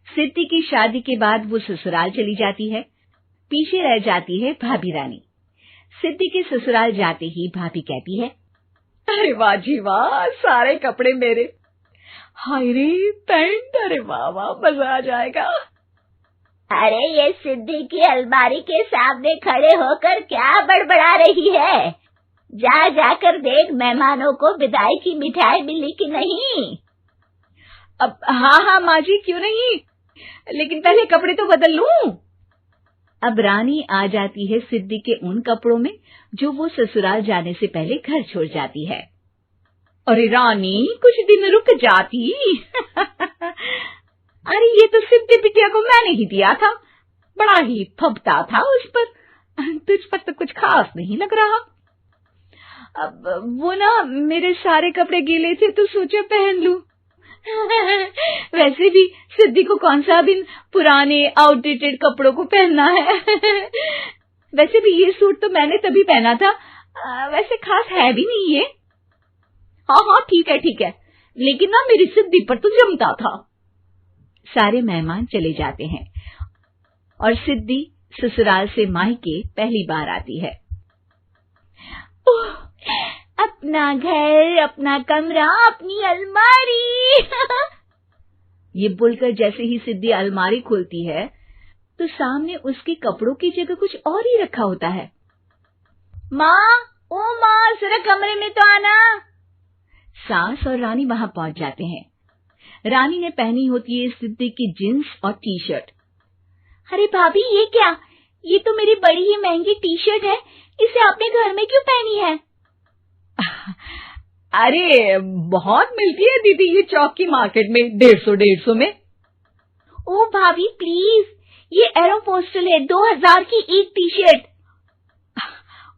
सिद्धि की शादी के बाद वो ससुराल चली जाती है। पीछे रह जाती है भाभी रानी। सिद्धि के ससुराल जाते ही भाभी कहती है, अरे वाह जी वाह, सारे कपड़े मेरे। हाय रे पैंट, अरे वाह वाह, मजा आ जाएगा। अरे ये सिद्धि की अलमारी के सामने खड़े होकर क्या बड़बड़ा रही है? जा जाकर देख मेहमानों को विदाई की मिठाई मिली कि नहीं। अब हाँ माँ जी, क्यों नहीं, लेकिन पहले कपड़े तो बदल लूं। अब रानी आ जाती है सिद्धि के उन कपड़ों में जो वो ससुराल जाने से पहले घर छोड़ जाती है। अरे रानी, कुछ दिन रुक जाती। अरे ये तो सिद्धि बिटिया को मैंने ही दिया था, बड़ा ही फबता था उस पर, तुझ पर तो कुछ खास नहीं लग रहा। अब वो ना मेरे सारे कपड़े गीले थे तो सोचा पहन लूं। वैसे भी सिद्धि को कौन सा दिन पुराने आउटडेटेड कपड़ों को पहनना है। वैसे भी ये सूट तो मैंने तभी पहना था, वैसे खास है भी नहीं ये। हाँ ठीक है, लेकिन ना मेरी सिद्धि पर तो जमता था। सारे मेहमान चले जाते हैं और सिद्धि ससुराल से मायके पहली बार आती है। अपना घर, अपना कमरा, अपनी अलमारी। ये बोलकर जैसे ही सिद्धि अलमारी खोलती है तो सामने उसके कपड़ों की जगह कुछ और ही रखा होता है। माँ, ओ माँ, जरा कमरे में तो आना। सास और रानी वहां पहुंच जाते हैं। रानी ने पहनी होती है सिद्धि की जींस और टी शर्ट। अरे भाभी, ये क्या? ये तो मेरी बड़ी ही महंगी टी शर्ट है, इसे आपने घर में क्यों पहनी है? अरे बहुत मिलती है दीदी ये चौक की मार्केट में, 150 में। ओ भाभी प्लीज, ये एरोपोस्टल है, 2000 की एक टी शर्ट।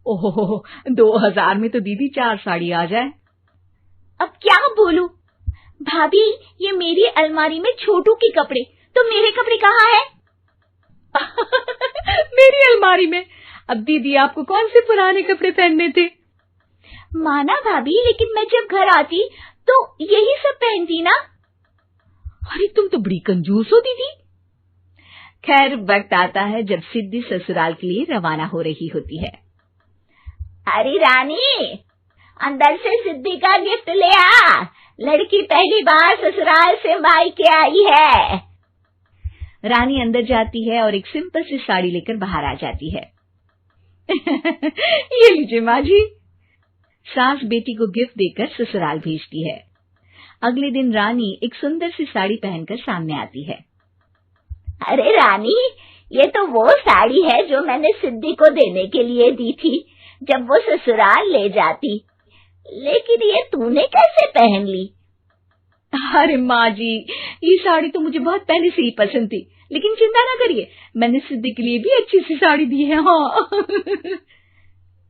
ओहो, 2000 में तो दीदी 4 साड़ी आ जाए। अब क्या बोलूं? भाभी, ये मेरी अलमारी में छोटू के कपड़े, तो मेरे कपड़े कहाँ हैं? मेरी अलमारी में? अब दीदी आपको कौन से पुराने कपड़े पहनने थे? माना भाभी, लेकिन मैं जब घर आती तो यही सब पहनती ना। अरे तुम तो बड़ी कंजूस हो दीदी। खैर, वक्त आता है जब सिद्धि ससुराल के लिए रवाना हो रही होती है। अरे रानी, अंदर से सिद्धि का गिफ्ट ले आ, लड़की पहली बार ससुराल से मायके आई है। रानी अंदर जाती है और एक सिंपल सी साड़ी लेकर बाहर आ जाती है। ये लीजिए माँ जी। सास बेटी को गिफ्ट देकर ससुराल भेजती है। अगले दिन रानी एक सुंदर सी साड़ी पहनकर सामने आती है। अरे रानी, ये तो वो साड़ी है जो मैंने सिद्धि को देने के लिए दी थी जब वो ससुराल ले जाती, लेकिन ये तूने कैसे पहन ली? अरे माँ जी, ये साड़ी तो मुझे बहुत पहले से ही पसंद थी, लेकिन चिंता ना करिए, मैंने सिद्धि के लिए भी अच्छी सी साड़ी दी है। हाँ।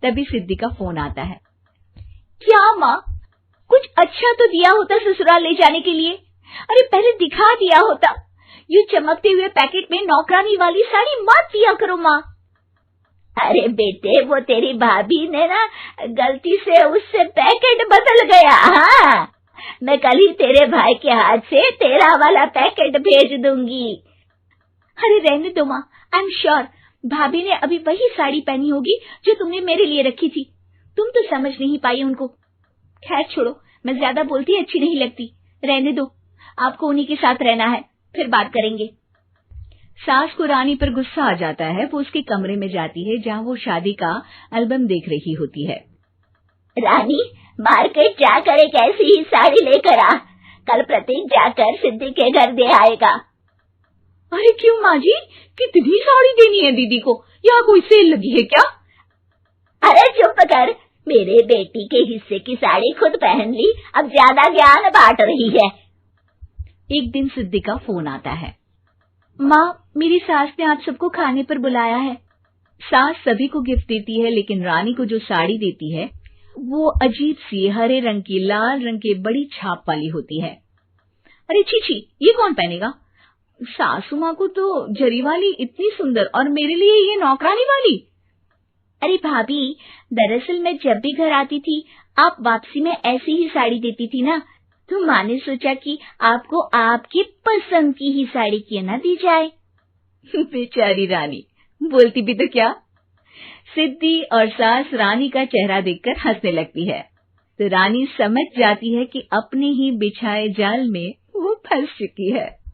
तभी सिद्धि का फोन आता है। क्या माँ, कुछ अच्छा तो दिया होता ससुराल ले जाने के लिए। अरे पहले दिखा दिया होता। ये चमकते हुए पैकेट में नौकरानी वाली साड़ी मत दिया करो माँ। अरे बेटे, वो तेरी भाभी ने ना गलती से उससे पैकेट बदल गया। हाँ, मैं कल ही तेरे भाई के हाथ से तेरा वाला पैकेट भेज दूंगी। अरे रहने दो माँ, आई एम श्योर भाभी ने अभी वही साड़ी पहनी होगी जो तुमने मेरे लिए रखी थी। तुम तो समझ नहीं पाई उनको। खैर छोड़ो, मैं ज्यादा बोलती अच्छी नहीं लगती, रहने दो, आपको उन्हीं के साथ रहना है, फिर बात करेंगे। सास को रानी पर गुस्सा आ जाता है। वो उसके कमरे में जाती है जहाँ वो शादी का एल्बम देख रही होती है। रानी, मार्केट जाकर एक ऐसी ही साड़ी लेकर आ, कल प्रतीक जाकर सिद्धि के घर दे आएगा। अरे क्यों माँ जी, कितनी साड़ी देनी है दीदी को? यहाँ कोई सेल लगी है क्या? अरे चुप कर, मेरे बेटी के हिस्से की साड़ी खुद पहन ली, अब ज्यादा ज्ञान बांट रही है। एक दिन सिद्धि का फोन आता है। माँ, मेरी सास ने आप सबको खाने पर बुलाया है। सास सभी को गिफ्ट देती है, लेकिन रानी को जो साड़ी देती है वो अजीब सी हरे रंग की लाल रंग की बड़ी छाप वाली होती है। अरे छी, ये कौन पहनेगा? सासू माँ को तो जरी वाली इतनी सुंदर, और मेरे लिए ये नौकरानी वाली। अरे भाभी, दरअसल मैं जब भी घर आती थी आप वापसी में ऐसी ही साड़ी देती थी ना, तो माँ ने सोचा कि आपको आपकी पसंद की ही साड़ी क्यों ना दी जाए। बेचारी रानी, बोलती भी तो क्या। सिद्धि और सास रानी का चेहरा देखकर हंसने लगती है, तो रानी समझ जाती है कि अपने ही बिछाए जाल में वो फंस चुकी है।